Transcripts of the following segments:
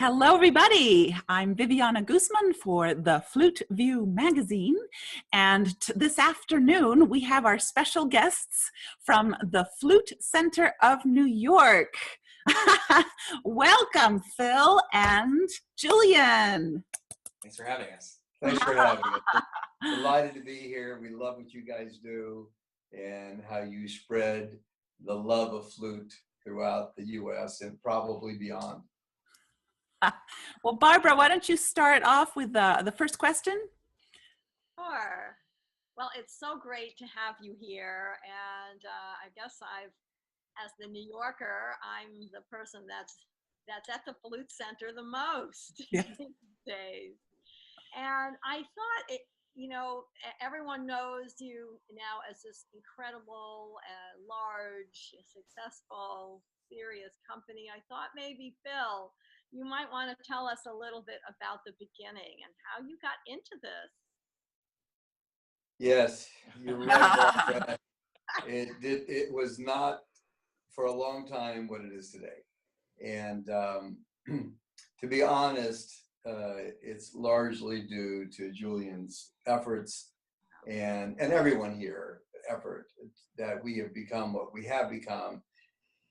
Hello, everybody. I'm Viviana Guzman for the Flute View magazine. And this afternoon, we have our special guests from the Flute Center of New York. Welcome, Phil and Julian. Thanks for having us. Thanks for having us. We're delighted to be here. We love what you guys do and how you spread the love of flute throughout the U.S. and probably beyond. Well, Barbara, why don't you start off with the first question? Sure. Well, it's so great to have you here. And I guess as the New Yorker, I'm the person that's at the Flute Center the most these days. And I thought everyone knows you now as this incredible, large, successful, serious company. I thought maybe, Phil, you might want to tell us a little bit about the beginning and how you got into this. Yes, you're right. It was not for a long time what it is today. And to be honest, it's largely due to Julian's efforts and everyone here effort that we have become what we have become.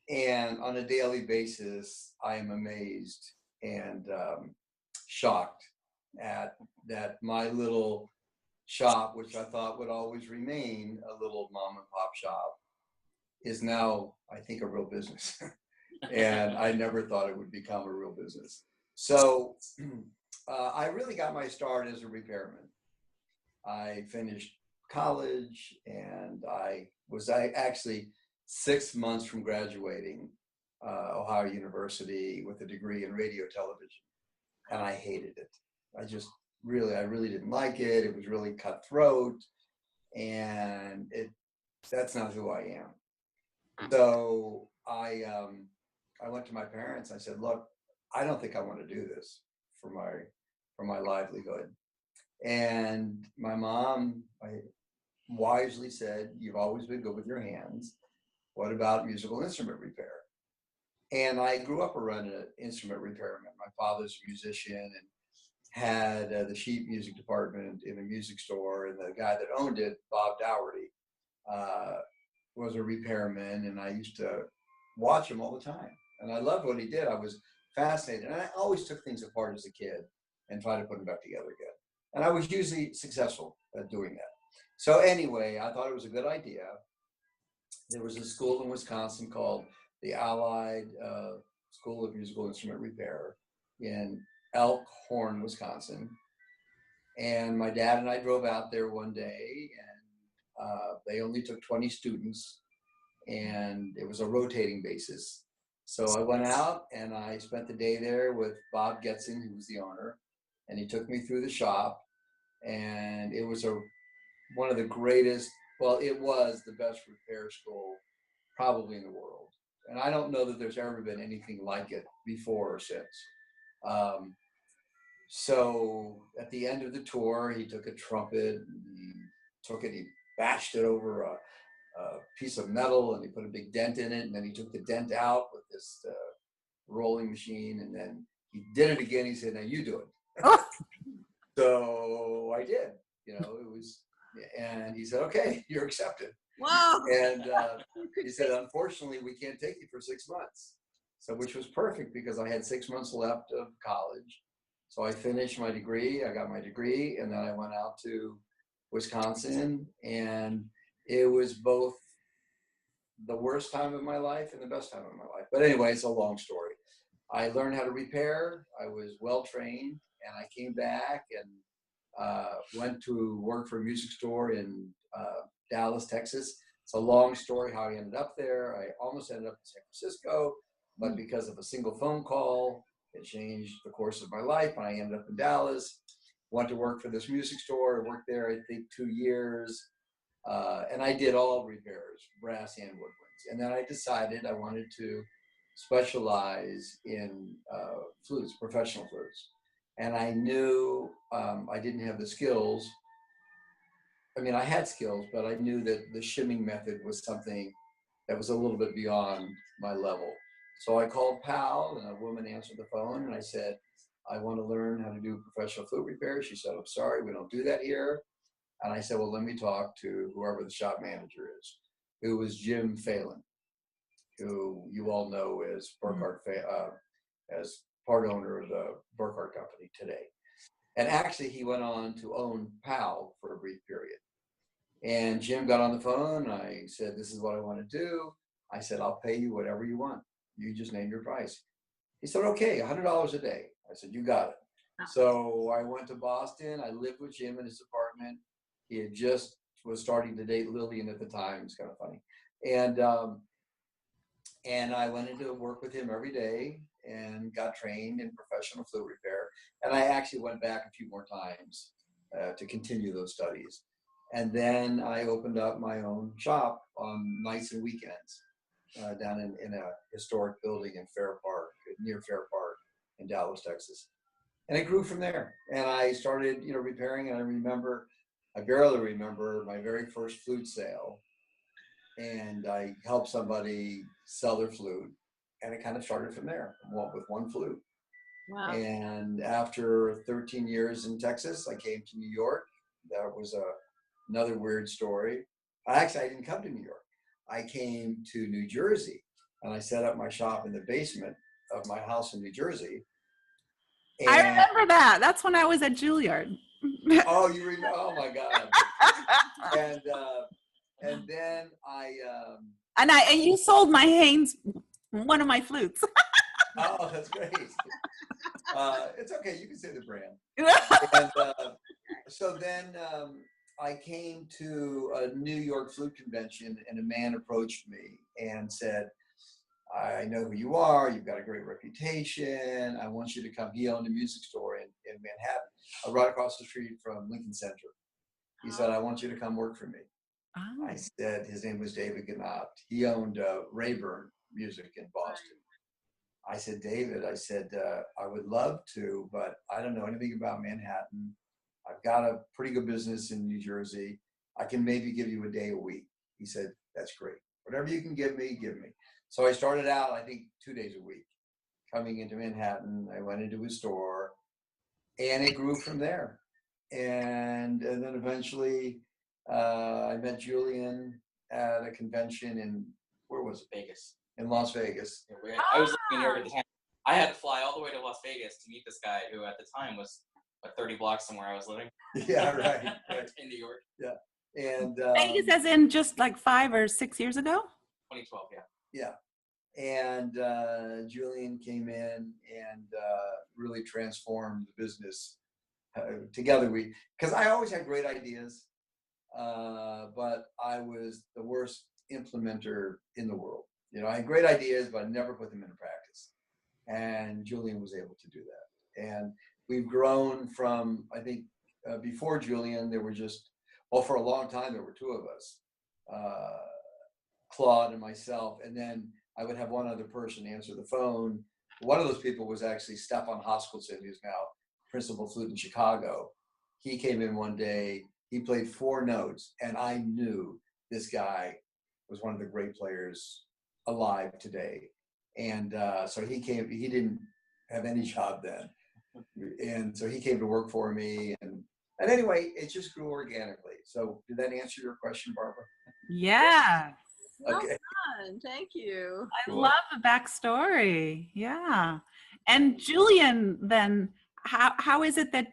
And on a daily basis, I am amazed and shocked at that my little shop, which I thought would always remain a little mom and pop shop, is now, I think, a real business. And I never thought it would become a real business. So I really got my start as a repairman. I finished college and I was actually 6 months from graduating Ohio University with a degree in radio television, and I hated it. I really didn't like it. It was really cutthroat, and that's not who I am. So I went to my parents. I said, "Look, I don't think I want to do this for my livelihood." And my mom wisely said, "You've always been good with your hands. What about musical instrument repair?" And I grew up around an instrument repairman. My father's a musician and had the sheet music department in a music store. And the guy that owned it, Bob Dougherty, was a repairman. And I used to watch him all the time. And I loved what he did. I was fascinated. And I always took things apart as a kid and tried to put them back together again. And I was usually successful at doing that. So anyway, I thought it was a good idea. There was a school in Wisconsin called the Allied School of Musical Instrument Repair in Elkhorn, Wisconsin. And my dad and I drove out there one day, and they only took 20 students, and it was a rotating basis. So I went out and I spent the day there with Bob Getzen, who was the owner, and he took me through the shop. And it was one of the greatest, well, it was the best repair school probably in the world. And I don't know that there's ever been anything like it before or since. So at the end of the tour, he took a trumpet, he bashed it over a piece of metal, and he put a big dent in it. And then he took the dent out with this rolling machine. And then he did it again. He said, "Now you do it." So I did, and he said, "Okay, you're accepted." Wow. And he said, "Unfortunately, we can't take you for 6 months." So, which was perfect because I had 6 months left of college. So I finished my degree, I got my degree, and then I went out to Wisconsin, and it was both the worst time of my life and the best time of my life. But anyway, it's a long story. I learned how to repair. I was well trained, and I came back and went to work for a music store in Dallas, Texas. It's a long story how I ended up there. I almost ended up in San Francisco, but because of a single phone call, it changed the course of my life. And I ended up in Dallas, went to work for this music store. I worked there, I think, 2 years. And I did all repairs, brass and woodwinds. And then I decided I wanted to specialize in flutes, professional flutes. And I knew I didn't have the skills. I mean, I had skills, but I knew that the shimming method was something that was a little bit beyond my level. So I called Pal, and a woman answered the phone, and I said, I want to learn how to do professional flute repair. She said, I'm sorry, we don't do that here. And I said, well, let me talk to whoever the shop manager is, who was Jim Phelan, who you all know as as part owner of the Burkhardt Company today. And actually, he went on to own Pal for a brief period. And Jim got on the phone. I said, this is what I want to do. I said, I'll pay you whatever you want. You just name your price. He said, okay, $100 a day. I said, you got it. So I went to Boston. I lived with Jim in his apartment. He had just was starting to date Lillian at the time. It's kind of funny. And I went into work with him every day and got trained in professional flute repair. And I actually went back a few more times to continue those studies. And then I opened up my own shop on nights and weekends down in a historic building in Fair Park, near Fair Park in Dallas, Texas. And it grew from there. And I started, repairing. And I barely remember my very first flute sale. And I helped somebody sell their flute. And it kind of started from there, with one flute. Wow. And after 13 years in Texas, I came to New York. That was another weird story. I didn't come to New York. I came to New Jersey, and I set up my shop in the basement of my house in New Jersey. And, I remember that. That's when I was at Juilliard. Oh, you remember? Oh my God! And then and you sold my Haynes, one of my flutes. Oh, that's great. It's okay. You can say the brand. And so then I came to a New York flute convention, and a man approached me and said, I know who you are. You've got a great reputation. I want you to come. He owned a music store in Manhattan, right across the street from Lincoln Center. He said, I want you to come work for me. Oh. I said, his name was David Gannat. He owned Rayburn Music in Boston. I said, David, I would love to, but I don't know anything about Manhattan. I've got a pretty good business in New Jersey. I can maybe give you a day a week. He said, that's great. Whatever you can give me, give me. So I started out, I think, 2 days a week, coming into Manhattan. I went into his store, and it grew from there. And then eventually, I met Julian at a convention in, where was it? Vegas. In Las Vegas. I was living in New York at the time. I had to fly all the way to Las Vegas to meet this guy who at the time was 30 blocks from where I was living. Yeah, right. In New York. Yeah. And Vegas as in just like 5 or 6 years ago? 2012, yeah. Yeah. And Julian came in and really transformed the business. Together because I always had great ideas, but I was the worst implementer in the world. I had great ideas, but I never put them into practice. And Julian was able to do that. And we've grown from, I think, before Julian, there were for a long time, there were two of us, Claude and myself. And then I would have one other person answer the phone. One of those people was actually Stefan Hoskelson, who's now principal flute in Chicago. He came in one day, he played 4 notes, and I knew this guy was one of the great players alive today. And so he didn't have any job then. And so he came to work for me. And anyway, it just grew organically. So did that answer your question, Barbara? Yeah. Well Okay. done. Thank you. I love the backstory. Yeah. And Julian, then how is it that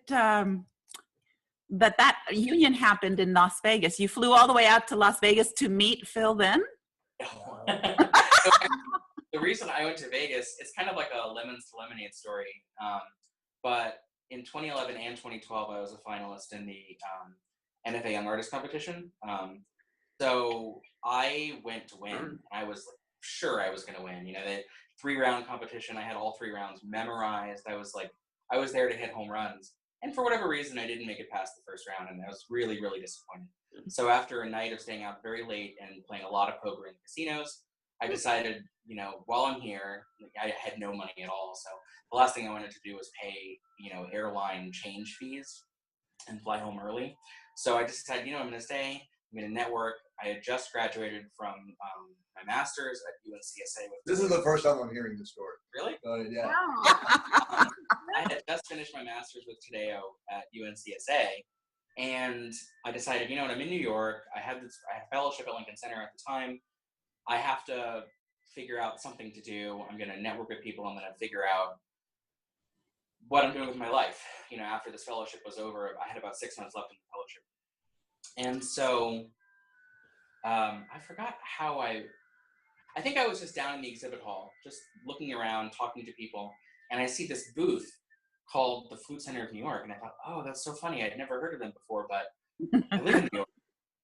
that union happened in Las Vegas? You flew all the way out to Las Vegas to meet Phil then? So, the reason I went to Vegas, it's kind of like a lemons to lemonade story. But in 2011 and 2012, I was a finalist in the NFA Young Artist Competition. So I went to win. I was sure I was going to win. The 3-round competition, I had all 3 rounds memorized. I was there to hit home runs. And for whatever reason, I didn't make it past the first round, and I was really, really disappointed. So after a night of staying out very late and playing a lot of poker in casinos, I decided, while I'm here, I had no money at all. So the last thing I wanted to do was pay, airline change fees and fly home early. So I just decided, I'm going to stay. I'm going to network. I had just graduated from my master's at UNCSA. This is the first time I'm hearing this story. Really? Yeah. Wow. I had just finished my master's with Tadeo at UNCSA, and I decided, when I'm in New York, I had a fellowship at Lincoln Center at the time. I have to figure out something to do. I'm going to network with people. I'm going to figure out what I'm doing with my life. After this fellowship was over, I had about 6 months left in the fellowship. And so I forgot how I think I was just down in the exhibit hall, just looking around, talking to people, and I see this booth called the Flute Center of New York, and I thought, oh, that's so funny. I'd never heard of them before, but I live in New York,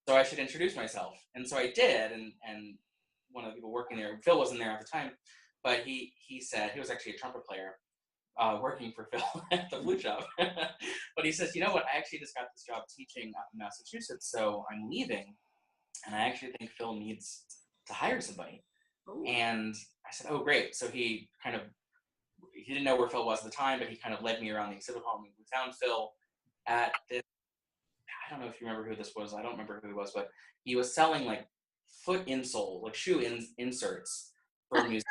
so I should introduce myself. And so I did, and one of the people working there, Phil wasn't there at the time, but he said, he was actually a trumpet player working for Phil at the flute shop. But he says, you know what, I actually just got this job teaching up in Massachusetts, so I'm leaving, and I actually think Phil needs to hire somebody. Ooh. And I said, oh, great. So he didn't know where Phil was at the time, but he kind of led me around the exhibit hall. And we found Phil at this, I don't know if you remember who this was. I don't remember who he was, but he was selling like foot insole, like shoe inserts for music,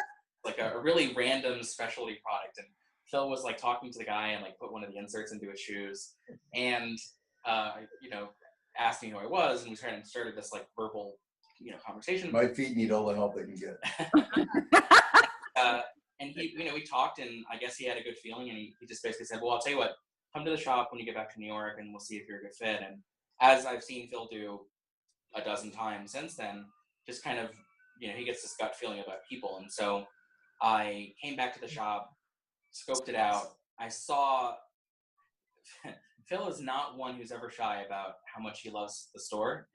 like a really random specialty product. And Phil was like talking to the guy and like put one of the inserts into his shoes, and asked me who I was, and we started this like verbal conversation. My feet need all the help they can get. And he, we talked, and I guess he had a good feeling, and he just basically said, well, I'll tell you what, come to the shop when you get back to New York, and we'll see if you're a good fit. And as I've seen Phil do a dozen times since then, just kind of, he gets this gut feeling about people. And so I came back to the shop, scoped it out. I saw Phil is not one who's ever shy about how much he loves his store.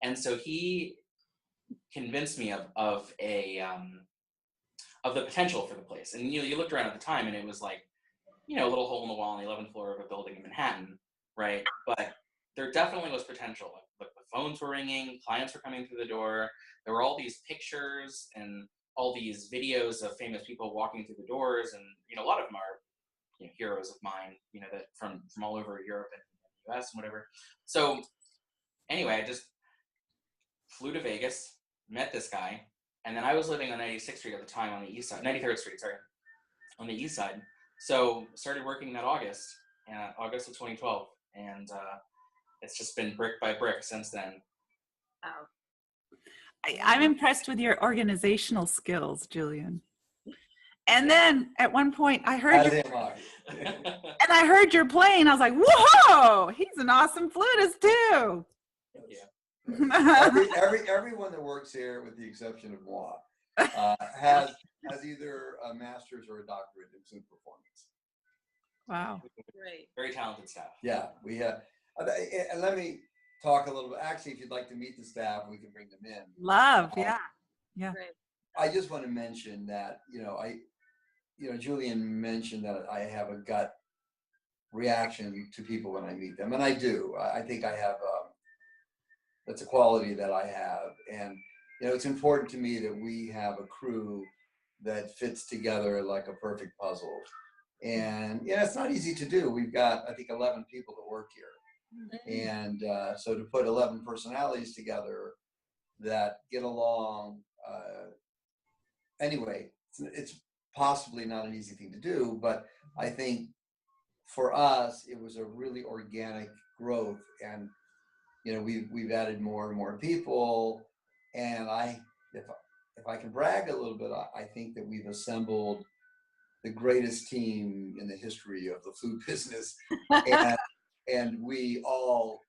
And so he convinced me of the potential for the place. And you looked around at the time, and it was like, a little hole in the wall on the 11th floor of a building in Manhattan, right? But there definitely was potential. Like the phones were ringing, clients were coming through the door. There were all these pictures and all these videos of famous people walking through the doors, and a lot of them are heroes of mine, that from all over Europe and the US and whatever. So anyway, I just flew to Vegas, met this guy, and then I was living on 96th Street at the time, on the east side, 93rd Street, sorry, on the east side. So started working that August of 2012, and it's just been brick by brick since then. Wow. I'm impressed with your organizational skills, Julian. And then at one point I heard and I heard you're playing. I was like, whoa, he's an awesome flutist too. Thank you. Everyone that works here, with the exception of moi, has either a master's or a doctorate in flute performance. Wow. Great. Very talented staff. Yeah, we have. And let me talk a little bit. Actually, if you'd like to meet the staff, we can bring them in. Love, yeah. Great. I just want to mention that, Julian mentioned that I have a gut reaction to people when I meet them, and I do. I think I have. That's a quality that I have, and it's important to me that we have a crew that fits together like a perfect puzzle. And it's not easy to do. We've got, I think, 11 people that work here, and so to put 11 personalities together that get along. Anyway, it's possibly not an easy thing to do, but I think for us it was a really organic growth, and we've added more and more people, and if I can brag a little bit, I think that we've assembled the greatest team in the history of the flute business, and we all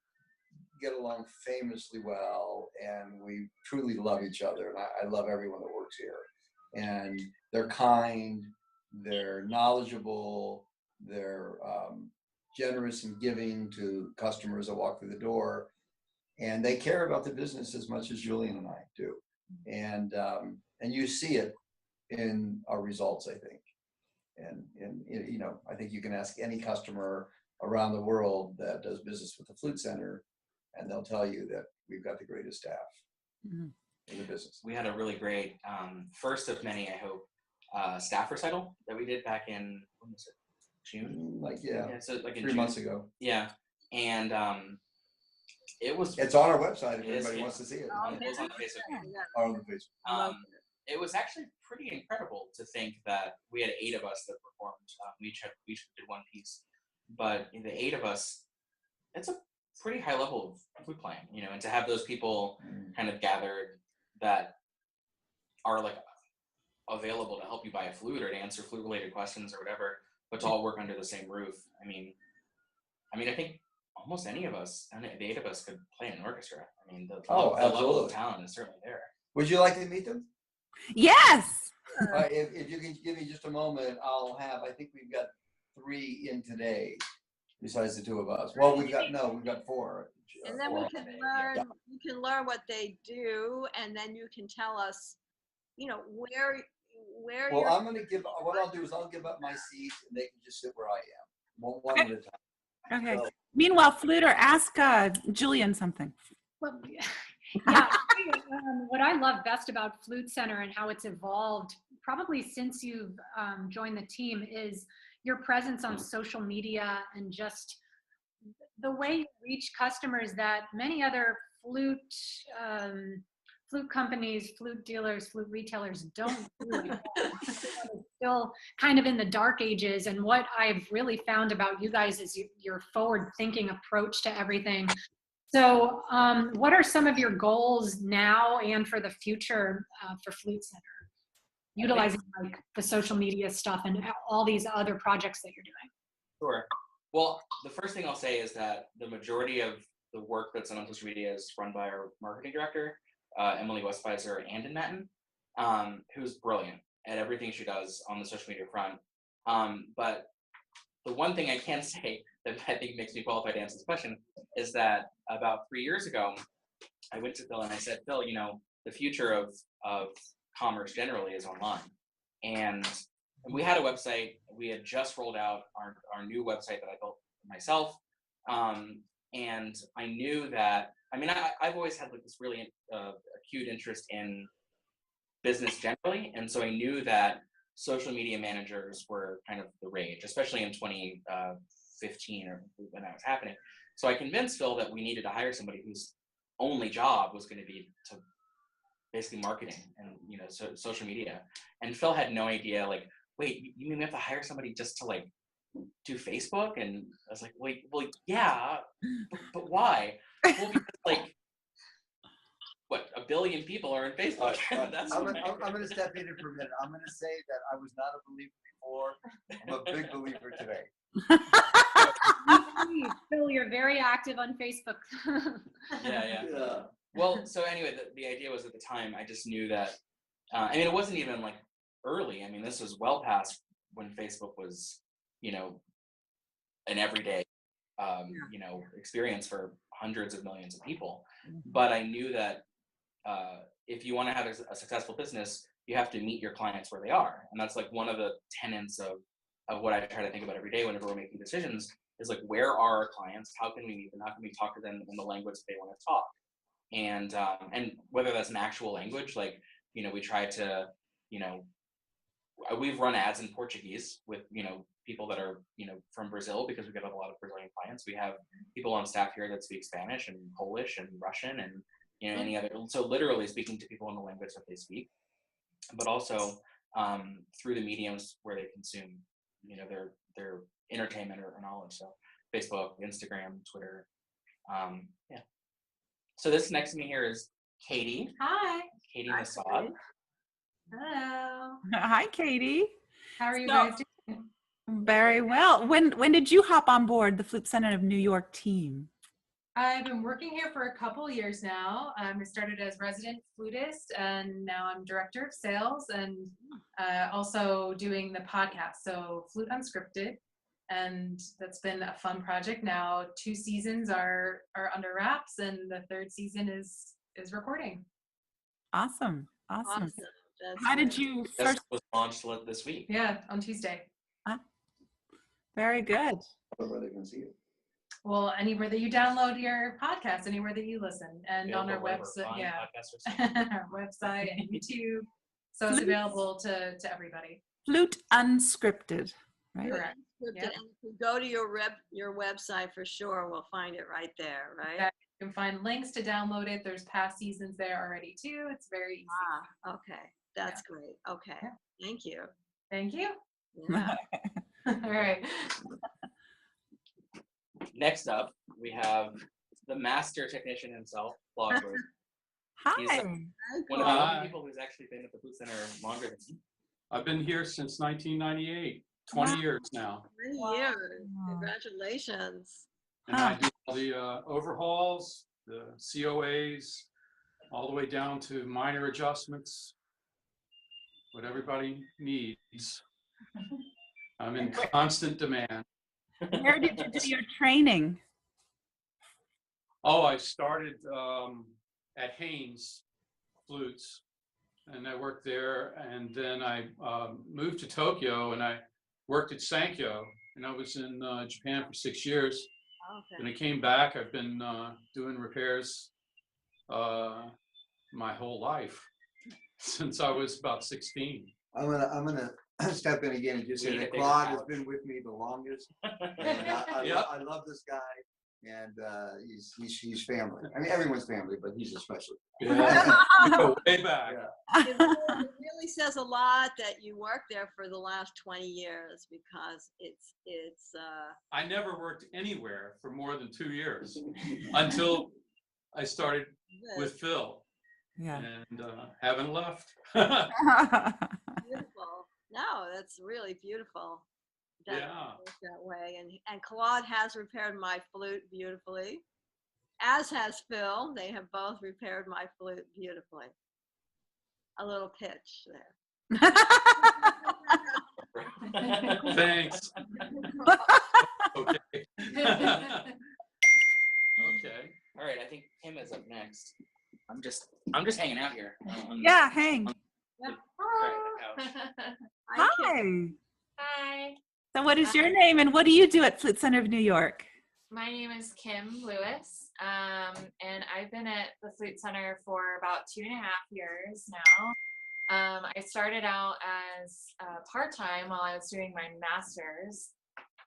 get along famously well, and we truly love each other, and I love everyone that works here. And they're kind, they're knowledgeable, they're generous and giving to customers that walk through the door, and they care about the business as much as Julian and I do. And you see it in our results, I think. And I think you can ask any customer around the world that does business with the Flute Center, and they'll tell you that we've got the greatest staff in the business. We had a really great first of many, I hope, staff recital that we did back in, when was it? June? Yeah, so like in 3 June. months ago. Yeah, and It's on our website if It is, anybody yeah. wants to see it. Oh, It was on the Facebook page. Or on the Facebook. It was actually pretty incredible to think that we had 8 of us that performed. We each did one piece, but the 8 of us, it's a pretty high level of flute playing, and to have those people kind of gathered that are like available to help you buy a flute or to answer flute related questions or whatever, but to all work under the same roof. I mean, I think almost any of us, the 8 of us, could play in an orchestra. I mean, the level of talent is certainly there. Would you like to meet them? Yes. If you can give me just a moment, I think we've got 3 in today, besides the 2 of us. Well, we've got 4. And then we can learn. You can learn what they do, and then you can tell us, where. Well, what I'll do is I'll give up my seat, and they can just sit where I am, one at a time. Okay. So, Meanwhile, Fluter, ask Jillian something. Well, yeah. What I love best about Flute Center and how it's evolved, probably since you've joined the team, is your presence on social media and just the way you reach customers that many other flute companies, flute dealers, flute retailers don't do. It's still kind of in the dark ages. And what I've really found about you guys is your forward-thinking approach to everything. So what are some of your goals now and for the future for Flute Center? Utilizing like the social media stuff and all these other projects that you're doing. Sure. Well, the first thing I'll say is that the majority of the work that's on social media is run by our marketing director, Emily Westpfizer Anden Matten, who's brilliant at everything she does on the social media front. But the one thing I can say that I think makes me qualified to answer this question is that about 3 years ago, I went to Phil and I said, Phil, the future of commerce generally is online. And we had a website. We had just rolled out our new website that I built myself. And I knew that, I've always had like this really acute interest in business generally. And so I knew that social media managers were kind of the rage, especially in 2015 or when that was happening. So I convinced Phil that we needed to hire somebody whose only job was going to be to basically marketing and social media. And Phil had no idea, like, wait, you mean we have to hire somebody just to like do Facebook? And I was like, well yeah, but why? Well, because like, what, 1 billion people are in Facebook. That's I'm going to step in for a minute. I'm going to say that I was not a believer before. I'm a big believer today. Phil, you're very active on Facebook. Yeah. Well, so anyway, the idea was at the time, I just knew that, it wasn't even like early. This was well past when Facebook was, an everyday, experience for hundreds of millions of people. But I knew that if you want to have a successful business, you have to meet your clients where they are. And that's like one of the tenets of what I try to think about every day whenever we're making decisions is like, where are our clients? How can we meet them? How can we talk to them in the language they want to talk? And whether that's an actual language, like, we try to, we've run ads in Portuguese with, people that are, from Brazil, because we get a lot of Brazilian clients. We have people on staff here that speak Spanish and Polish and Russian and, any other, so literally speaking to people in the language that they speak, but also through the mediums where they consume, their entertainment or knowledge. So Facebook, Instagram, Twitter. Yeah. So this next to me here is Katie. Hi. Katie Masad. Hello. Hi, Katie. How are you guys doing? Very well. When did you hop on board the Flute Center of New York team? I've been working here for a couple years now. I started as resident flutist, and now I'm director of sales and also doing the podcast, so Flute Unscripted. And that's been a fun project. Now 2 seasons are under wraps, and the 3rd season is recording. Awesome. That's How did great. you This first? was launched this week. Yeah, on Tuesday. Very good. Where they can see it. Well, anywhere that you download your podcast, anywhere that you listen, and on our Available website, wherever yeah, fine podcasts are sold. our website and YouTube. So it's available to everybody. Flute Unscripted, right? Correct. Scripted, Yep. and if you go to your website for sure, we'll find it right there, right? You can find links to download it. There's past seasons there already too. It's very easy. Okay, that's great. Okay, Yeah. thank you. Thank you. Yeah. All right. Next up, we have the master technician himself, Claude. He's Hi. one of the only people who's actually been at the Flute Center longer than me. I've been here since 1998, 20 Wow. years now. Many years. Congratulations. And I do all the overhauls, the COAs, all the way down to minor adjustments, what everybody needs. I'm in constant demand. Where did you do your training? Oh, I started at Haynes Flutes, and I worked there, and then I moved to Tokyo, and I worked at Sankyo, and I was in Japan for 6 years. Okay. When I came back, I've been doing repairs my whole life since I was about 16. I'm gonna step in again and just say that Claude has been with me the longest. And I love this guy, and he's family. I mean, everyone's family, but he's especially. Yeah, go way back. Yeah. It really says a lot that you worked there for the last 20 years because it's I never worked anywhere for more than 2 years until I started with Phil, Yeah. and haven't left. beautiful. No, that's really beautiful. That Yeah. it works that way. And Claude has repaired my flute beautifully, as has Phil. They have both repaired my flute beautifully. A little pitch there. Thanks. Okay. Okay. All right, I think Kim is up next. I'm just hanging out here. Yeah, hang. Hi. Hi, So what is your name and what do you do at Flute Center of New York? my name is Kim Lewis, and I've been at the Flute Center for about 2.5 years now. I started out as part-time while I was doing my master's,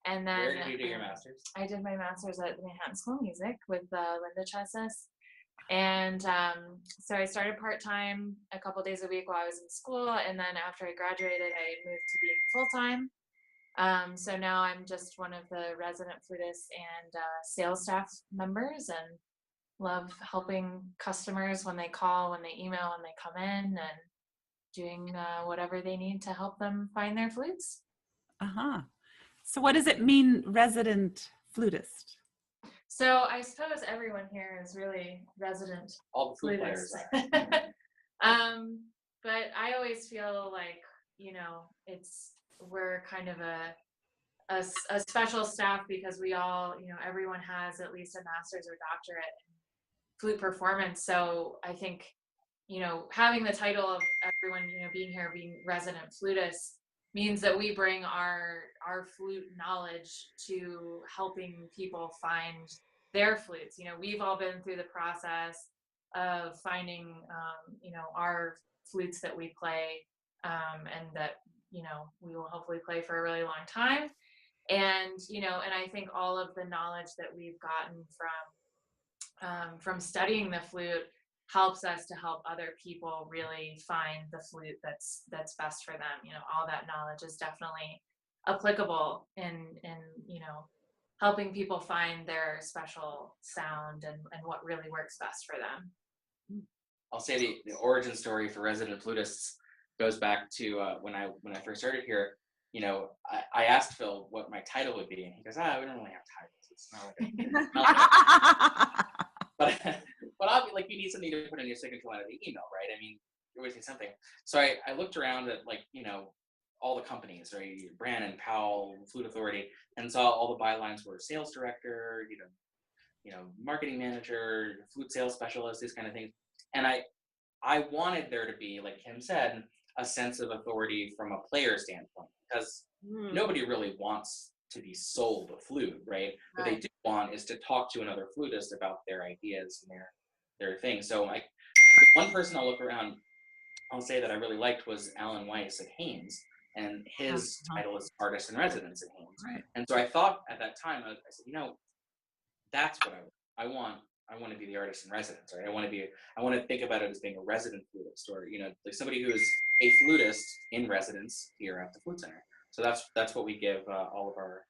and then Where did you do your master's? I did my master's at the Manhattan School of Music with Linda Chessis. And so I started part-time a couple days a week while I was in school, and then after I graduated, I moved to being full-time. So now I'm just one of the resident flutists and sales staff members, and love helping customers when they call, when they email, when they come in, and doing whatever they need to help them find their flutes. Uh-huh. So what does it mean, resident flutist? So I suppose everyone here is really resident All the flute flutists. players. But I always feel like, we're kind of a special staff because we all, everyone has at least a master's or doctorate in flute performance. So I think, having the title of everyone, being here, being resident flutists, means that we bring our flute knowledge to helping people find their flutes. We've all been through the process of finding, our flutes that we play, and that, we will hopefully play for a really long time. And, and I think all of the knowledge that we've gotten from studying the flute helps us to help other people really find the flute that's best for them. All that knowledge is definitely applicable in helping people find their special sound and what really works best for them. I'll say the origin story for resident flutists goes back to when I first started here. I asked Phil what my title would be, and he goes, we don't really have titles. It's not like but I'll be like, you need something to put in your signature line of the email, right? I mean, you always need something. So I looked around at all the companies, right? Brannon, Powell, Flute Authority, and saw all the bylines were sales director, marketing manager, flute sales specialist, these kind of things. And I wanted there to be, like Kim said, a sense of authority from a player standpoint, because nobody really wants to be sold a flute, right? What they do want is to talk to another flutist about their ideas and their things. So the one person I'll look around, I'll say that I really liked was Alan Weiss at Haynes, and his title is artist in residence at Haynes. Right. And so I thought at that time, I said, that's what I want. want to be the artist in residence, right? I want to think about it as being a resident flutist, or like somebody who is a flutist in residence here at the Flute Center. So that's what we give all of our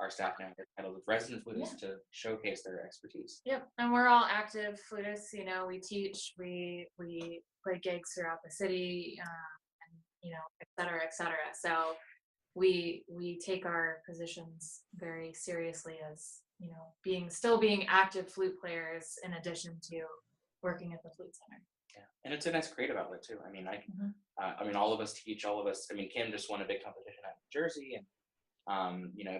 staff now, the title of resident flutists, to showcase their expertise. Yep, and we're all active flutists. We teach, we play gigs throughout the city, and et cetera, et cetera. So we take our positions very seriously as still being active flute players in addition to working at the Flute Center. Yeah, and it's a nice creative outlet too. I mean, all of us teach. All of us. I mean, Kim just won a big competition out in New Jersey, and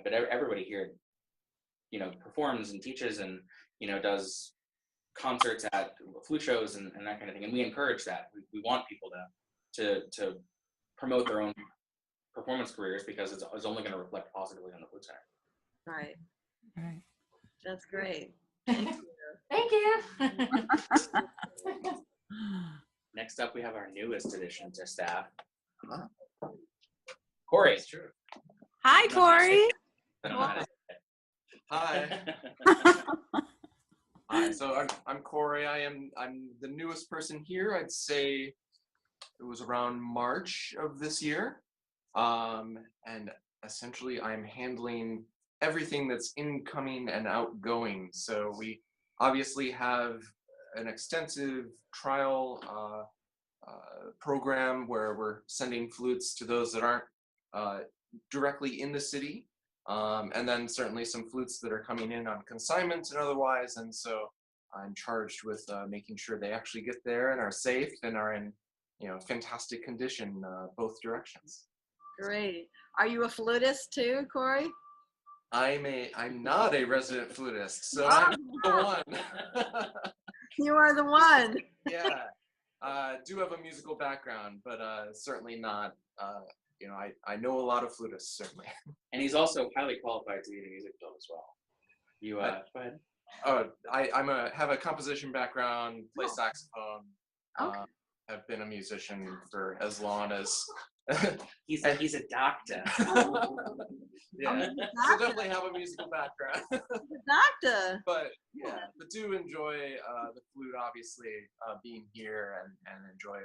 but everybody here, performs and teaches, and does concerts at flute shows and that kind of thing. And we encourage that. We want people to promote their own performance careers, because it's only going to reflect positively on the Flute Center. Right. Right. That's great. Thank you. Thank you. Next up, we have our newest addition to staff, Corey. That's true. Hi, Corey. Hi. Hi. So I'm Corey. I'm the newest person here. I'd say it was around March of this year, and essentially I'm handling everything that's incoming and outgoing. So we obviously have an extensive trial program where we're sending flutes to those that aren't directly in the city. And then certainly some flutes that are coming in on consignment and otherwise. And so I'm charged with making sure they actually get there and are safe and are in, fantastic condition, both directions. Great. Are you a flutist too, Corey? I'm not a resident flutist, so I'm the one. You are the one. Yeah. Do have a musical background, but certainly not, I know a lot of flutists, certainly. And he's also highly qualified to be in a music field as well. You go ahead. Oh, I have a composition background, play saxophone. Okay. I've been a musician for as long as He's a doctor. yeah. So definitely have a musical background. Doctor. But do enjoy the flute, obviously, being here and enjoy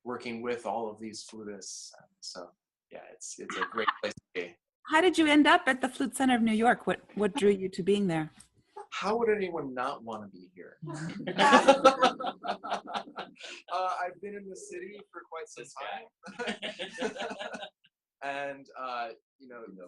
working with all of these flutists. So yeah, it's a great place to be. How did you end up at the Flute Center of New York? What drew you to being there? How would anyone not want to be here? I've been in the city for quite some time. And,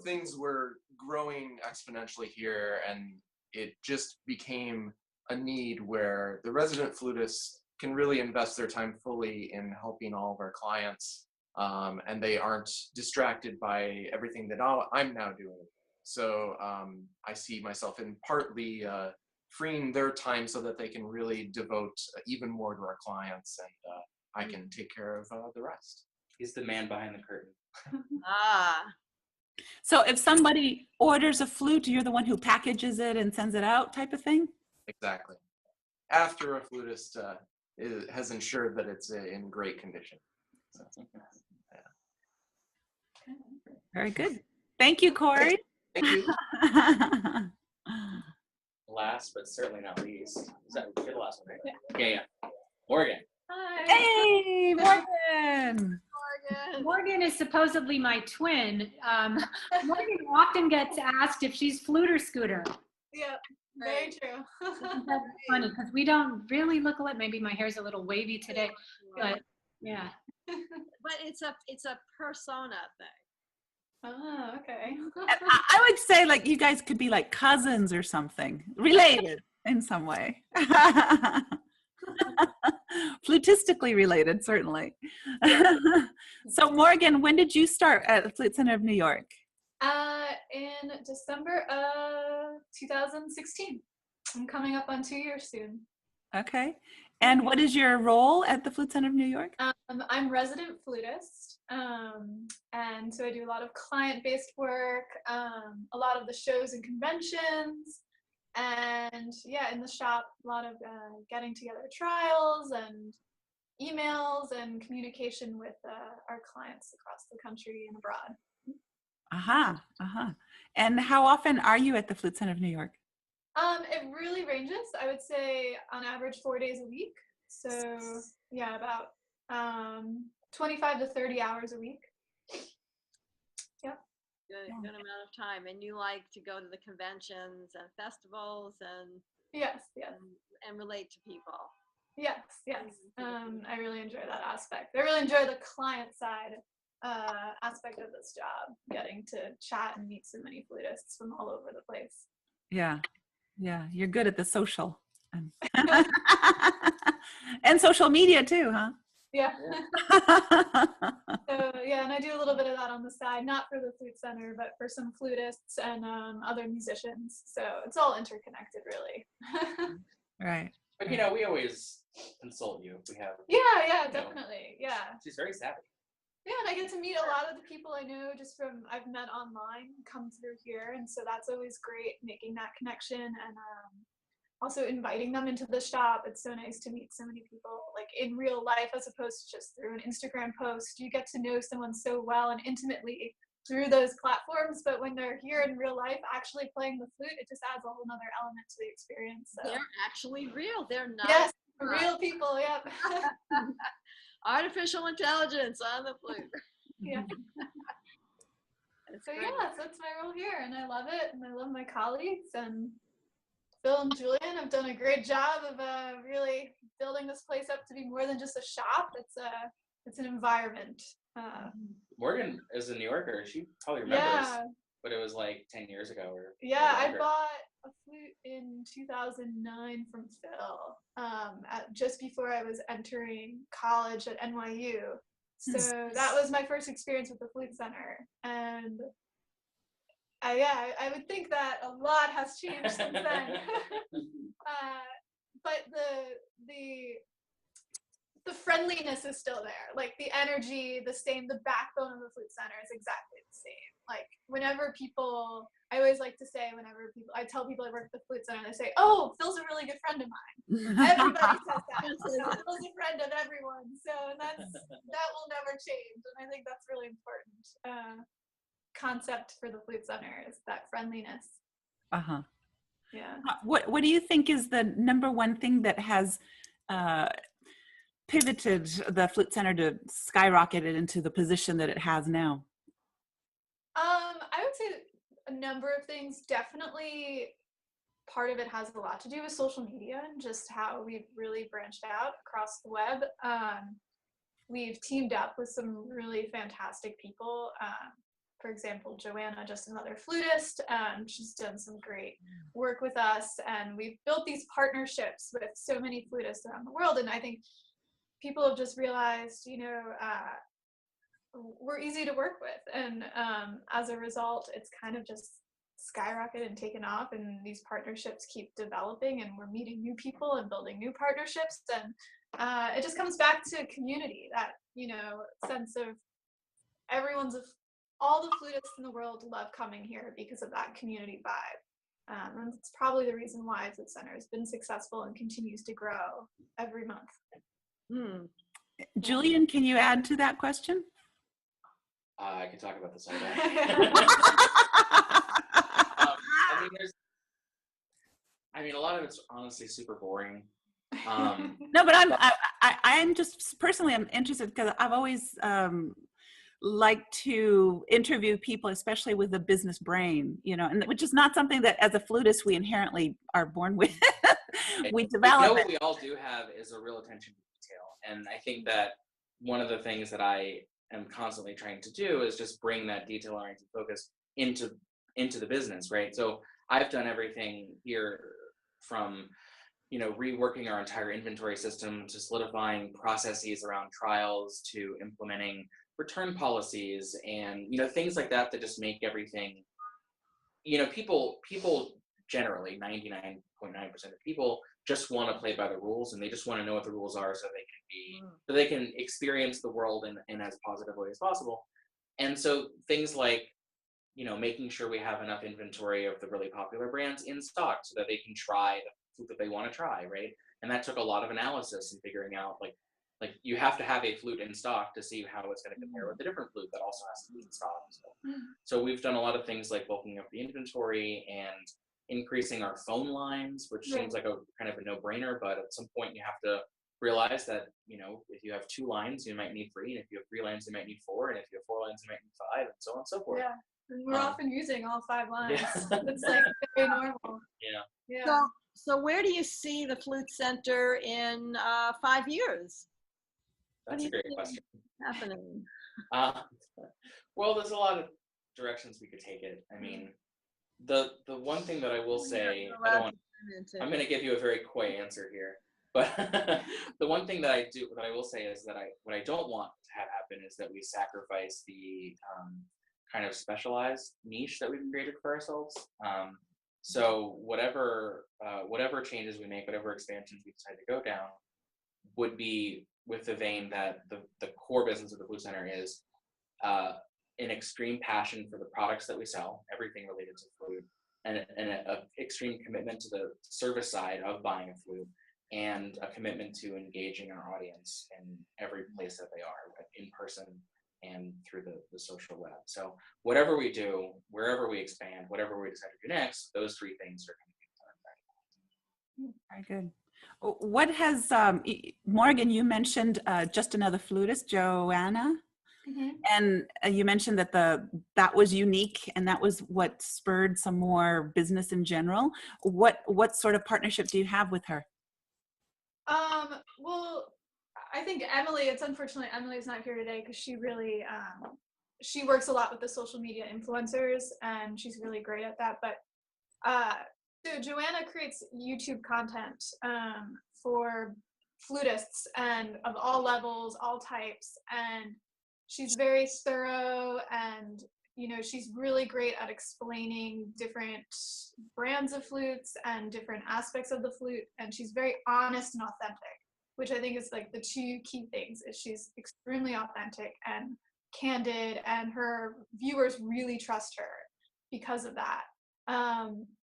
things were growing exponentially here, and it just became a need where the resident flutists can really invest their time fully in helping all of our clients, and they aren't distracted by everything that I'm now doing. So I see myself in partly freeing their time so that they can really devote even more to our clients, and I can take care of the rest. He's the man behind the curtain. Ah. So if somebody orders a flute, you're the one who packages it and sends it out, type of thing? Exactly. After a flutist has ensured that it's in great condition. So, yeah. Very good. Thank you, Corey. Thank you. Last but certainly not least, is that you're the last one, right? Yeah. Morgan. Hi. Hey, Morgan. Morgan is supposedly my twin. Morgan often gets asked if she's flute or scooter. Yeah, very true. That's funny because we don't really look alike. Maybe my hair's a little wavy today, but yeah. But it's a persona thing. Oh, okay. I would say like you guys could be like cousins or something, related in some way. Flutistically related, certainly. So Morgan, when did you start at the Flute Center of New York? In December of 2016. I'm coming up on 2 years soon. Okay. And what is your role at the Flute Center of New York? I'm resident flutist, and so I do a lot of client-based work, a lot of the shows and conventions, and yeah, in the shop, a lot of getting together trials and emails and communication with our clients across the country and abroad. And how often are you at the Flute Center of New York? It really ranges. I would say on average 4 days a week. So yeah, about 25 to 30 hours a week. Yep. Good amount of time. And you like to go to the conventions and festivals and Yes. and relate to people. Yes. I really enjoy that aspect. I really enjoy the client side aspect of this job, getting to chat and meet so many flutists from all over the place. Yeah, you're good at the social. And social media too, huh? Yeah. So yeah, and I do a little bit of that on the side, not for the Flute Center, but for some flutists and other musicians. So it's all interconnected, really. Right. But you know, we always consult you if we have. Yeah, definitely. Yeah. She's very savvy. Yeah, and I get to meet a lot of the people I know just from I've met online come through here, and so that's always great, making that connection and also inviting them into the shop. It's so nice to meet so many people like in real life as opposed to just through an Instagram post. You get to know someone so well and intimately through those platforms, but when they're here in real life actually playing the flute, it just adds a whole nother element to the experience. So. They're actually real. They're not. Yes, real people. Yep. Artificial intelligence on the flute. Yeah. So yeah, so that's my role here, and I love it, and I love my colleagues, and Phil and Julian have done a great job of really building this place up to be more than just a shop. It's an environment. Morgan is a New Yorker. She probably remembers what it was like 10 years ago. Or I bought a flute in 2009 from Phil, just before I was entering college at NYU. So that was my first experience with the Flute Center, and I would think that a lot has changed since then. But the friendliness is still there. Like the energy, the same, the backbone of the Flute Center is exactly the same. Like whenever people, I always like to say, I tell people I work at the Flute Center, they say, "Oh, Phil's a really good friend of mine." Everybody says that. Phil's a friend of everyone. So that will never change. And I think that's really important. Concept for the Flute Center is that friendliness. Uh-huh. Yeah. What do you think is the number one thing that has pivoted the Flute Center to skyrocket it into the position that it has now? I would say a number of things. Definitely part of it has a lot to do with social media and just how we've really branched out across the web. We've teamed up with some really fantastic people. For example, Joanna, just another flutist. She's done some great work with us, and we've built these partnerships with so many flutists around the world. And I think people have just realized, we're easy to work with, and as a result, it's kind of just skyrocketed and taken off. And these partnerships keep developing, and we're meeting new people and building new partnerships. And it just comes back to community, that sense of all the flutists in the world love coming here because of that community vibe. And it's probably the reason why Flute Center has been successful and continues to grow every month. Julian, can you add to that question? I could talk about this all day. a lot of it's honestly super boring. No, but I'm just personally, I'm interested because I've always like to interview people, especially with a business brain, and which is not something that as a flutist we inherently are born with. We develop what we all do have is a real attention to detail. And I think that one of the things that I am constantly trying to do is just bring that detail-oriented focus into the business, right? So I've done everything here from reworking our entire inventory system to solidifying processes around trials to implementing return policies and things like that just make everything, people generally 99.9% of people just want to play by the rules, and they just want to know what the rules are so they can experience the world in as positive way as possible. And so things like making sure we have enough inventory of the really popular brands in stock so that they can try the flute that they want to try, right? And that took a lot of analysis and figuring out like you have to have a flute in stock to see how it's going to compare with a different flute that also has to be in stock. So we've done a lot of things like bulking up the inventory and increasing our phone lines, which seems like a kind of a no-brainer, but at some point you have to realize that, you know, if you have 2 lines, you might need 3, and if you have 3 lines, you might need 4, and if you have 4 lines, you might need 5, and so on and so forth. Yeah, and we're often using all 5 lines. Yeah. It's like very normal. Yeah. Yeah. So where do you see the Flute Center in 5 years? That's a great question. Happening. Well, there's a lot of directions we could take it. I mean, the one thing that I will say, I'm going to give you a very coy answer here, but the one thing that I will say is that what I don't want to have happen is that we sacrifice the kind of specialized niche that we've created for ourselves. So whatever changes we make, whatever expansions we decide to go down, would be with the vein that the core business of the Flute Center is an extreme passion for the products that we sell, everything related to flute, and an extreme commitment to the service side of buying a flute, and a commitment to engaging our audience in every place that they are, in person and through the social web. So whatever we do, wherever we expand, whatever we decide to do next, those 3 things are going to be done. Very good. What has, Morgan, you mentioned just another flutist, Joanna, and you mentioned that that was unique, and that was what spurred some more business in general. What sort of partnership do you have with her? Well, I think Emily, it's unfortunately Emily's not here today because she really, she works a lot with the social media influencers, and she's really great at that. But so Joanna creates YouTube content for flutists and of all levels, all types, and she's very thorough, and you know, she's really great at explaining different brands of flutes and different aspects of the flute, and she's very honest and authentic, which I think is like the 2 key things. Is she's extremely authentic and candid, and her viewers really trust her because of that.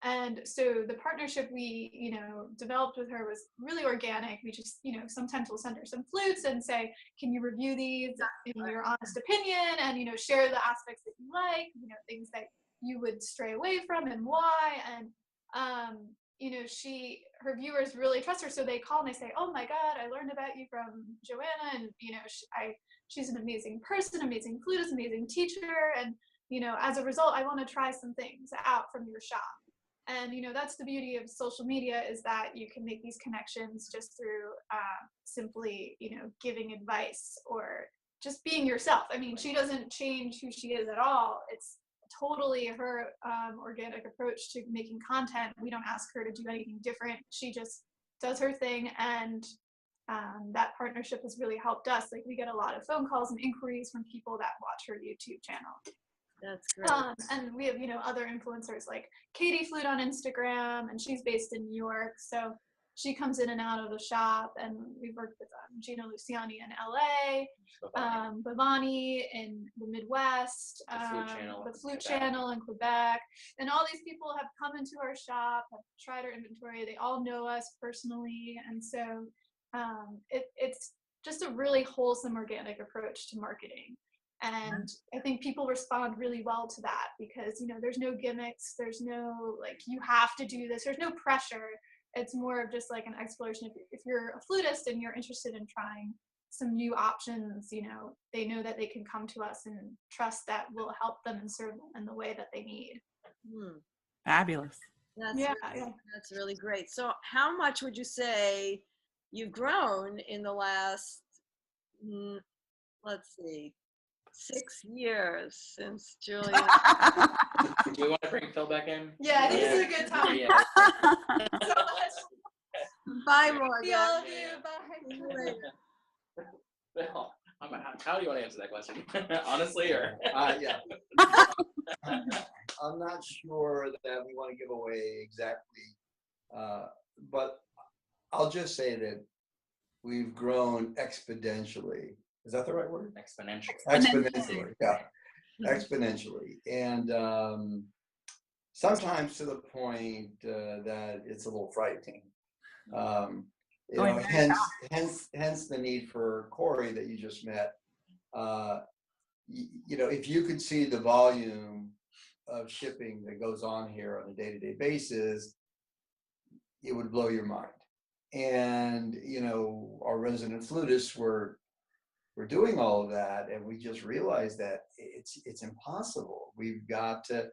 And so the partnership we, you know, developed with her was really organic. We just, you know, sometimes we'll send her some flutes and say, can you review these in your honest opinion, and, you know, share the aspects that you like, you know, things that you would stray away from and why. And, you know, her viewers really trust her. So they call and they say, oh my God, I learned about you from Joanna. And, you know, she's an amazing person, amazing flutist, amazing teacher. And, you know, as a result, I want to try some things out from your shop. And, you know, that's the beauty of social media, is that you can make these connections just through simply, you know, giving advice or just being yourself. I mean, she doesn't change who she is at all. It's totally her organic approach to making content. We don't ask her to do anything different. She just does her thing. And that partnership has really helped us. Like, we get a lot of phone calls and inquiries from people that watch her YouTube channel. That's great. And we have, you know, other influencers like Katie Flute on Instagram, and she's based in New York, so she comes in and out of the shop. And we've worked with Gina Luciani in LA, Giovanni in the Midwest, the Flute Channel in Quebec, and all these people have come into our shop, have tried our inventory. They all know us personally, and so it's just a really wholesome, organic approach to marketing. And I think people respond really well to that because, you know, there's no gimmicks, there's no, like, you have to do this, there's no pressure. It's more of just like an exploration. If you're a flutist and you're interested in trying some new options, you know, they know that they can come to us and trust that we'll help them and serve them in the way that they need. Fabulous. That's really great. So how much would you say you've grown in the last, let's see, 6 years since Julia? Do we want to bring Phil back in? Yeah, I think this is a good time. Yeah. So much. Bye, Morgan. See all of you. Bye. See you later. Phil, how do you want to answer that question? Honestly, or? Yeah. I'm not sure that we want to give away exactly, but I'll just say that we've grown exponentially. Is that the right word? Exponentially. Exponentially, yeah. Exponentially. And sometimes to the point that it's a little frightening. You know, hence the need for Corey that you just met. You know, if you could see the volume of shipping that goes on here on a day-to-day basis, it would blow your mind. And our resident flutists were doing all of that, and we just realized that it's impossible. We've got to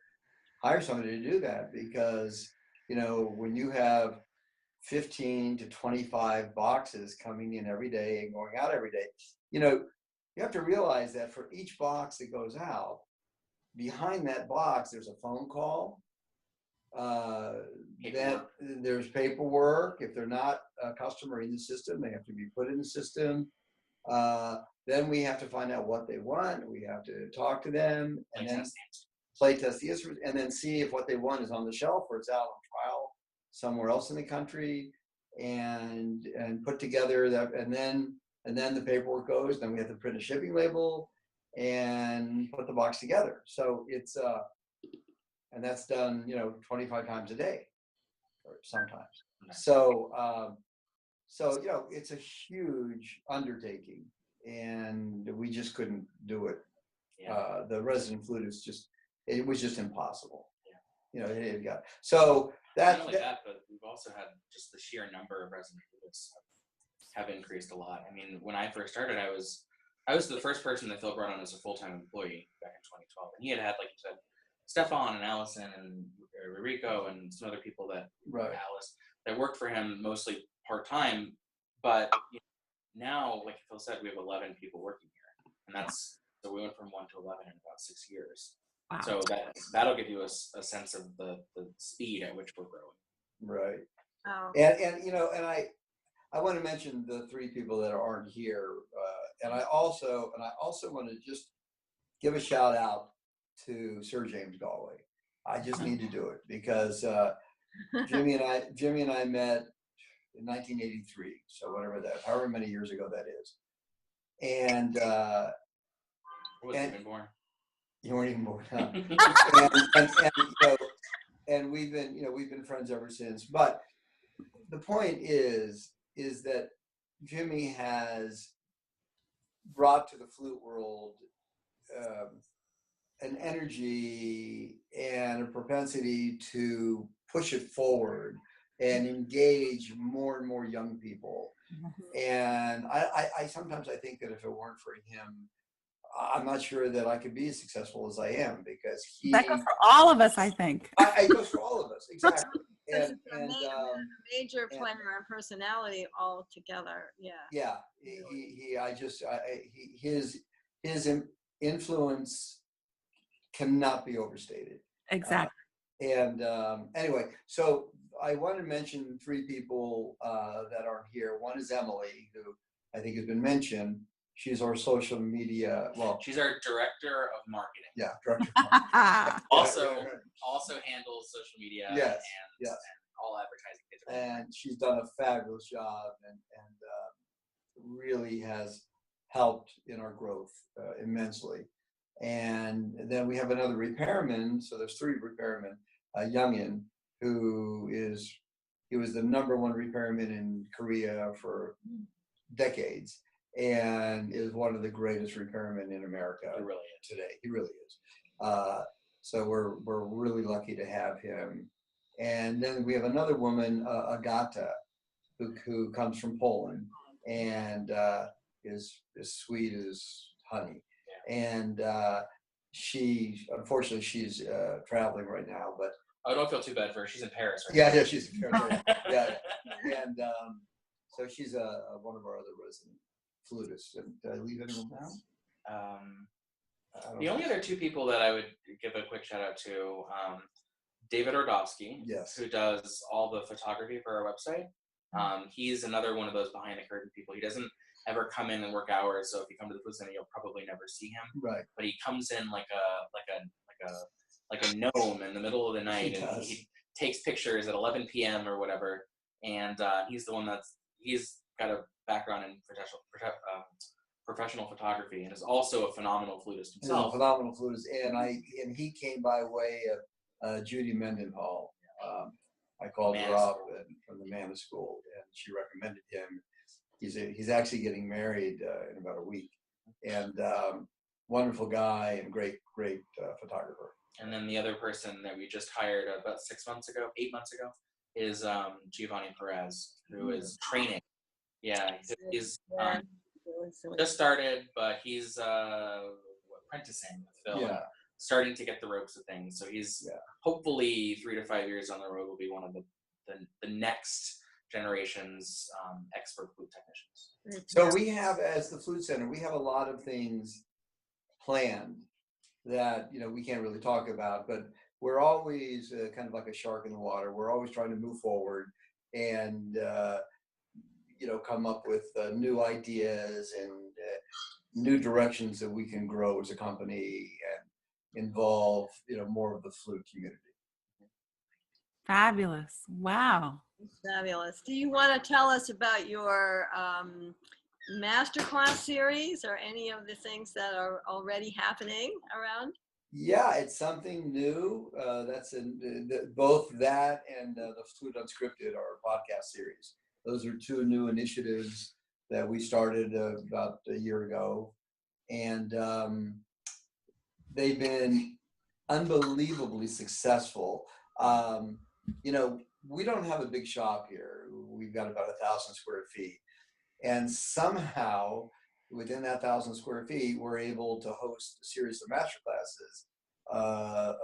hire somebody to do that, because when you have 15 to 25 boxes coming in every day and going out every day, you have to realize that for each box that goes out, behind that box there's a phone call, then there's paperwork. If they're not a customer in the system, they have to be put in the system. Then we have to find out what they want. We have to talk to them, and then play test the instrument, and then see if what they want is on the shelf or it's out on trial somewhere else in the country, and put together that, and then the paperwork goes. Then we have to print a shipping label and put the box together. So it's and that's done 25 times a day, or sometimes. So it's a huge undertaking, and we just couldn't do it. The resident flutist it was just impossible. It got so that. Not only that, but we've also had just the sheer number of resident flutists have increased a lot. I mean, when I first started, I was the first person that Phil brought on as a full-time employee back in 2012, and he had, like you said, Stefan and Allison and Rico and some other people Alice, that worked for him mostly part-time. But now, like Phil said, we have 11 people working here, and so we went from 1 to 11 in about 6 years. Wow. So that'll give you a sense of the speed at which we're growing. Right. Oh. And I want to mention the 3 people that aren't here, and I also want to just give a shout out to Sir James Galway. I just need to do it because Jimmy and I met in 1983, so however many years ago that is, and I wasn't even born. You weren't even born, huh? and we've been friends ever since. But the point is that Jimmy has brought to the flute world an energy and a propensity to push it forward and engage more and more young people. And I sometimes I think that if it weren't for him, I'm not sure that I could be as successful as I am, because that goes for all of us, I think. It goes for all of us, exactly. And major player and personality all together. Yeah. His influence cannot be overstated. Exactly. And anyway, so I want to mention 3 people that aren't here. One is Emily, who I think has been mentioned. She's our social media. Well, she's our director of marketing. Yeah, director of marketing. Also handles social media. Yes, and all advertising. And she's done a fabulous job, and really has helped in our growth immensely. And then we have another repairman. So there's 3 repairmen. Youngin, he was the #1 repairman in Korea for decades, and is one of the greatest repairmen in America today. He really is. So we're really lucky to have him. And then we have another woman, Agata, who comes from Poland, and is as sweet as honey. And unfortunately she's traveling right now, but I don't feel too bad for her. She's in Paris right now. Yeah, she's in Paris. And so she's one of our other resident flutists. And did I leave anyone down? The only other 2 people that I would give a quick shout out to, David Ordovsky, who does all the photography for our website. He's another one of those behind the curtain people. He doesn't ever come in and work hours, so if you come to the Flute Center, you'll probably never see him. Right. But he comes in like a gnome in the middle of the night, and he takes pictures at 11 p.m. or whatever. And he's the one he's got a background in professional photography, and is also a phenomenal flutist himself. He's a phenomenal flutist, and he came by way of Judy Mendenhall. I called her up from the Manna School, and she recommended him. He's actually getting married in about a week, and wonderful guy and great photographer. And then the other person that we just hired about 8 months ago, is Giovanni Perez, who is training. Yeah, he's just started, but he's apprenticing with Phil, and starting to get the ropes of things. So he's hopefully 3 to 5 years on the road will be one of the next generation's expert flute technicians. So we have, as the Flute Center, we have a lot of things planned that we can't really talk about, but we're always kind of like a shark in the water. We're always trying to move forward and come up with new ideas and new directions that we can grow as a company and involve more of the flute community. Fabulous. Wow. Fabulous. Do you want to tell us about your Masterclass series or any of the things that are already happening around? Yeah, it's something new. That's both that and the Flute Unscripted, our podcast series. Those are 2 new initiatives that we started about a year ago. And they've been unbelievably successful. We don't have a big shop here. We've got about 1,000 square feet. And somehow, within that 1,000 square feet, we're able to host a series of masterclasses,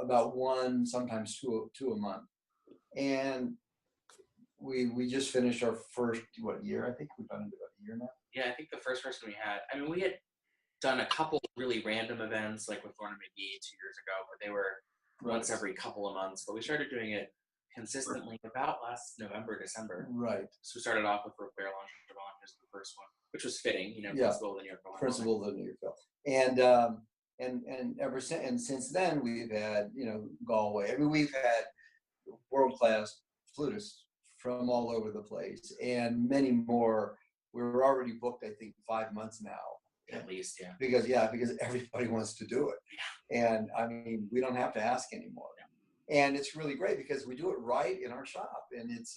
about 1, sometimes two a month. And we just finished our first, year? I think we've done it about a year now. Yeah, I think the first person we had, we had done a couple really random events, like with Lorna McGee 2 years ago, but they were once every couple of months. But we started doing it consistently about last November, December. Right. So we started off with Robert Langevin as the first one, which was fitting, Principal of the New York Philharmonic. Principal of the New York Philharmonic. And since then we've had, Galway. we've had world-class flutists from all over the place, and many more. We're already booked, I think, 5 months now. At least, yeah. Because everybody wants to do it. Yeah. And we don't have to ask anymore. Yeah. And it's really great because we do it right in our shop, and it's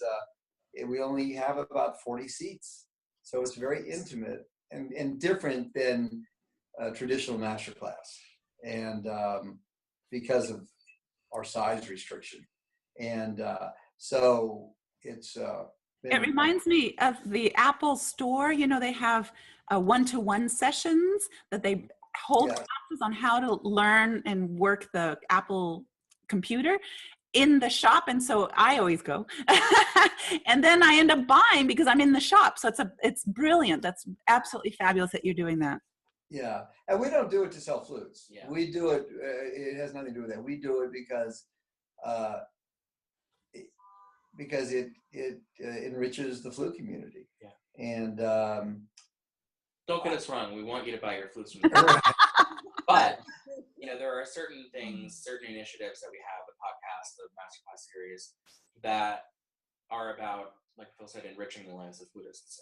we only have about 40 seats, so it's very intimate and different than a traditional masterclass, and because of our size restriction, and so it's. It reminds me of the Apple Store. They have one-to-one sessions that they hold classes on how to learn and work the Apple computer in the shop. And so I always go. And then I end up buying because I'm in the shop. So it's brilliant. That's absolutely fabulous that you're doing that. Yeah. And we don't do it to sell flutes. Yeah. We do it, it has nothing to do with that. We do it because it enriches the flute community. Yeah. And don't get us wrong. We want you to buy your flutes from the but there are certain things, certain initiatives that we have, the podcast, the Masterclass Series, that are about, like Phil said, enriching the lives of flutists.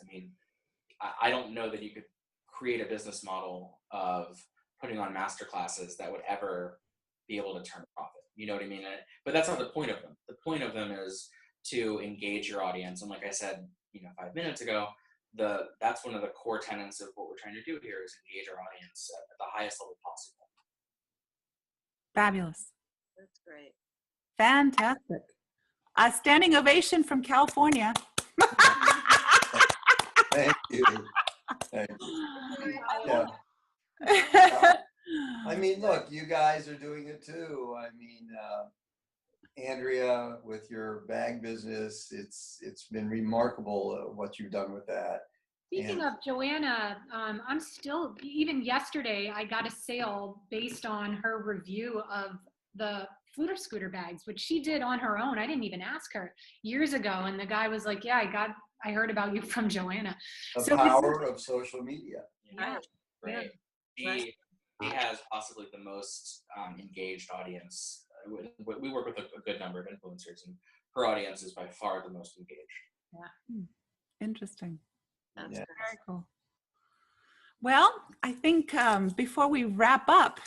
I don't know that you could create a business model of putting on masterclasses that would ever be able to turn a profit. You know what I mean? But that's not the point of them. The point of them is to engage your audience. And like I said, 5 minutes ago, that's one of the core tenets of what we're trying to do here is engage our audience at the highest level possible. Fabulous. That's great. Fantastic. A standing ovation from California. Thank you. Thank you. Yeah. Look, you guys are doing it too. Andrea, with your bag business, it's been remarkable what you've done with that. Speaking of Joanna, I'm still, even yesterday, I got a sale based on her review of the Fluter Scooter bags, which she did on her own. I didn't even ask her years ago. And the guy was like, yeah, I heard about you from Joanna. The power of social media. Yeah. Right. She has possibly the most engaged audience. We work with a good number of influencers, and her audience is by far the most engaged. Yeah. Interesting. That's very cool. Well, I think before we wrap up,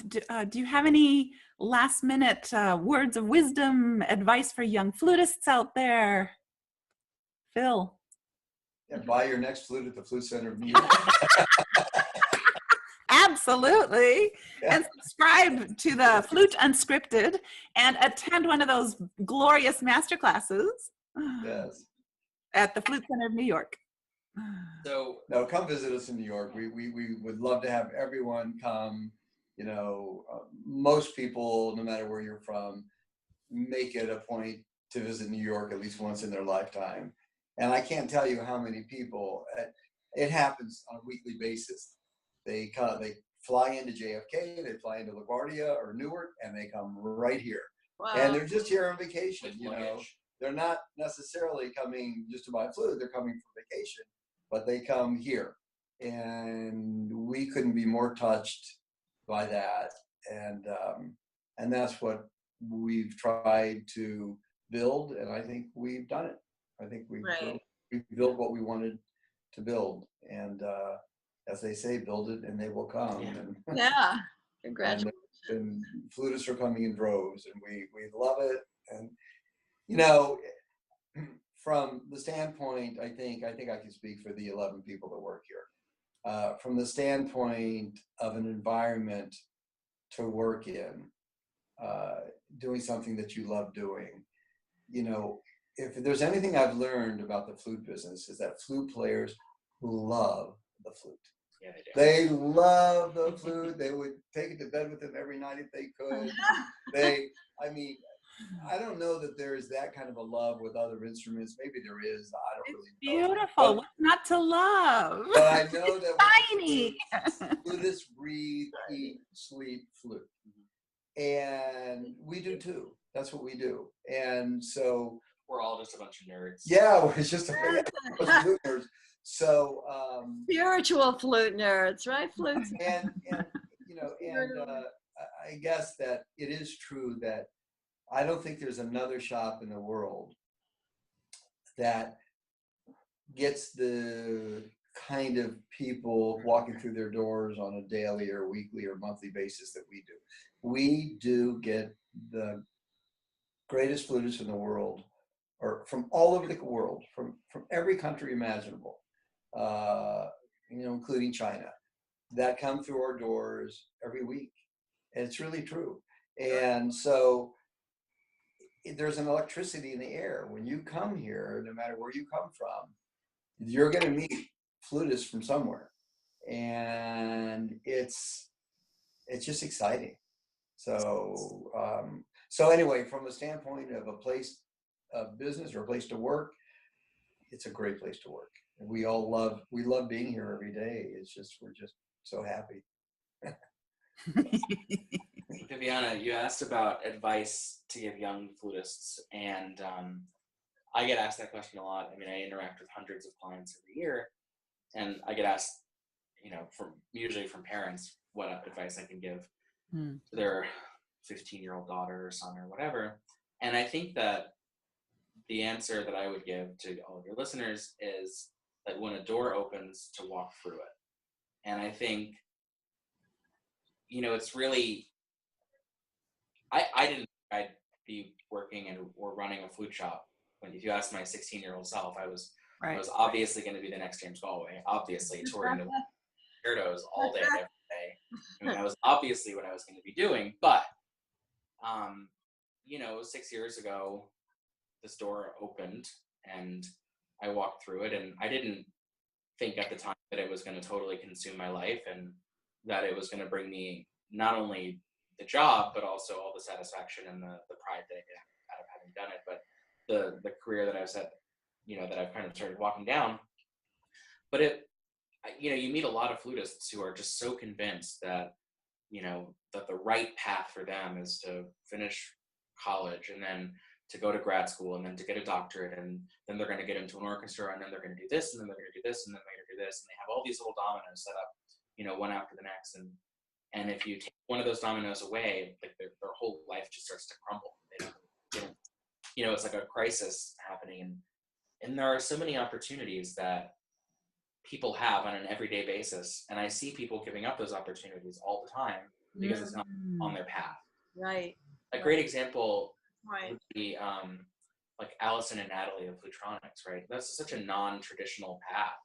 do you have any last minute words of wisdom, advice for young flutists out there? Phil? Yeah, buy your next flute at the Flute Center of New York. Absolutely. Yeah. And subscribe to the Flute Unscripted and attend one of those glorious masterclasses Yes. at the Flute Center of New York. So No, come visit us in New York. We would love to have everyone come. You know, most people, no matter where you're from, make it a point to visit New York at least once in their lifetime. And I can't tell you how many people, it happens on a weekly basis. They fly into JFK, they fly into LaGuardia or Newark, and they come right here. Wow. And they're just here on vacation, with you know. luggage. They're not necessarily coming just to buy flute, they're coming for vacation, but they come here. And we couldn't be more touched by that. And that's what we've tried to build, and I think we've done it. I think we've built what we wanted to build. And as they say, build it and they will come. Yeah. And, Yeah. Congratulations. and flutists are coming in droves, and we love it. And you know, from the standpoint, I think I can speak for the 11 people that work here. From the standpoint of an environment to work in, doing something that you love doing, you know, if there's anything I've learned about the flute business is that flute players love the flute. Yeah, They love the flute. They would take it to bed with them every night if they could. I mean, I don't know that there is that kind of a love with other instruments. Maybe there is. I don't really know. Beautiful. What's not to love? But I know that Tiny. flutists breathe, eat, sleep flute. And we do too. That's what we do. And so we're all just a bunch of nerds. yeah, it's just a bunch of flute nerds. So Spiritual flute nerds, right? Flutes. and you know, and I guess that it is true that I don't think there's another shop in the world that gets the kind of people walking through their doors on a daily or weekly or monthly basis that we do. We do get the greatest flutists in the world, or from all over the world, from every country imaginable, you know, including China, that come through our doors every week. And it's really true. And so there's an electricity in the air. When you come here, no matter where you come from, you're going to meet flutists from somewhere. And it's just exciting. So, so anyway, from the standpoint of a place of business or a place to work, it's a great place to work. And we love being here every day. It's just, we're just so happy. Viviana, you asked about advice to give young flutists, and I get asked that question a lot. I mean, I interact with hundreds of clients every year, and I get asked, you know, usually from parents, what advice I can give to their 15-year-old daughter or son or whatever. And I think that the answer that I would give to all of your listeners is that when a door opens, to walk through it. And I think, you know, it's really, I didn't think I'd be working or running a flute shop. When if you asked my 16-year-old self, I was obviously going to be the next James Galway, obviously touring the concertos all day, every day. I mean, that was obviously what I was going to be doing. But, you know, 6 years ago, this door opened and I walked through it, and I didn't think at the time that it was going to totally consume my life and that it was going to bring me not only the job, but also all the satisfaction and the pride that I get out of having done it, but the career that I've set, you know, that I've kind of started walking down. But you know, you meet a lot of flutists who are just so convinced that, you know, that the right path for them is to finish college and then to go to grad school and then to get a doctorate, and then they're going to get into an orchestra, and then they're going to do this, and then they're going to do this, and then they're going to do this, and they have all these little dominoes set up, you know, one after the next, and if you take one of those dominoes away, like their whole life just starts to crumble. They don't, you know, it's like a crisis happening, and there are so many opportunities that people have on an everyday basis, and I see people giving up those opportunities all the time because it's not on their path. Right. A great example Right. would be like Allison and Natalie of Flutronics, right? That's such a non-traditional path,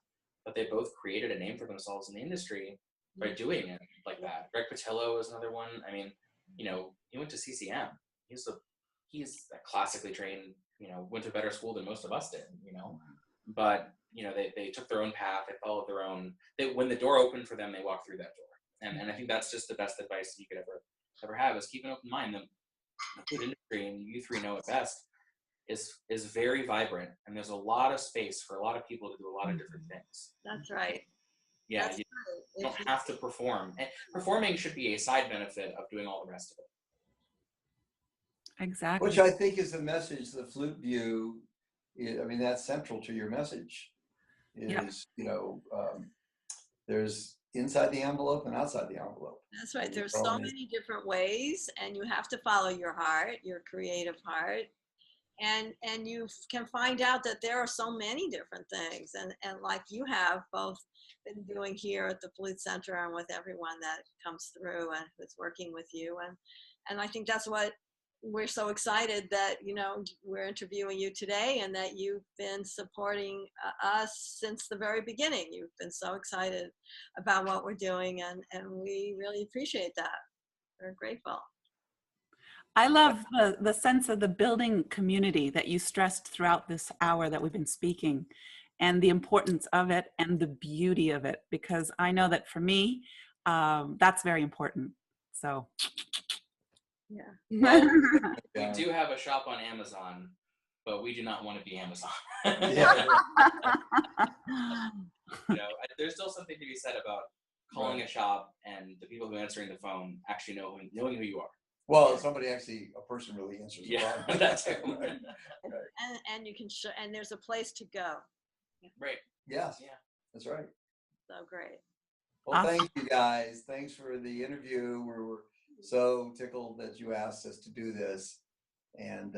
but they both created a name for themselves in the industry by doing it like that. Greg Patillo is another one. I mean, you know, he went to CCM. He's a classically trained, you know, went to better school than most of us did, you know. But, you know, they took their own path, they followed their own, when the door opened for them, they walked through that door. And I think that's just the best advice you could ever have, is keep an open mind. The food industry, and you three know it best, is very vibrant, and there's a lot of space for a lot of people to do a lot of different things. That's right. Yeah, That's you right. don't have to perform. And performing should be a side benefit of doing all the rest of it. Exactly. Which I think is the message, the Flute View. I mean, that's central to your message. Is you know, there's inside the envelope and outside the envelope. That's right. There's so many different ways, and you have to follow your heart, your creative heart. And you can find out that there are so many different things, and like you have both been doing here at the Flute Center and with everyone that comes through and who's working with you, and I think that's what we're so excited that, you know, we're interviewing you today, and that you've been supporting us since the very beginning. You've been so excited about what we're doing, and we really appreciate that. We're grateful. I love the sense of the building community that you stressed throughout this hour that we've been speaking, and the importance of it and the beauty of it, because I know that for me, that's very important. So. Yeah. Well, we do have a shop on Amazon, but we do not want to be Amazon. Yeah. You know, there's still something to be said about calling a shop and the people who are answering the phone actually knowing who you are. Well, a person really answers the Yeah, phone. that's it. Right. And you can and there's a place to go. Right. Yes. Yeah. That's right. So great. Well, thank you guys. Thanks for the interview. We're so tickled that you asked us to do this, and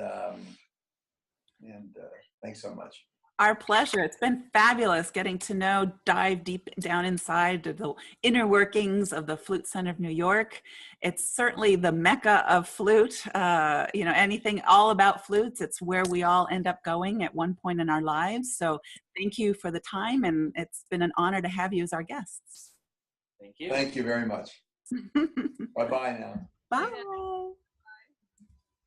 thanks so much. Our pleasure. It's been fabulous getting to dive deep down inside the inner workings of the Flute Center of New York. It's certainly the mecca of flute. You know, anything all about flutes, it's where we all end up going at one point in our lives. So thank you for the time, and it's been an honor to have you as our guests. Thank you. Thank you very much. Bye-bye now. Bye.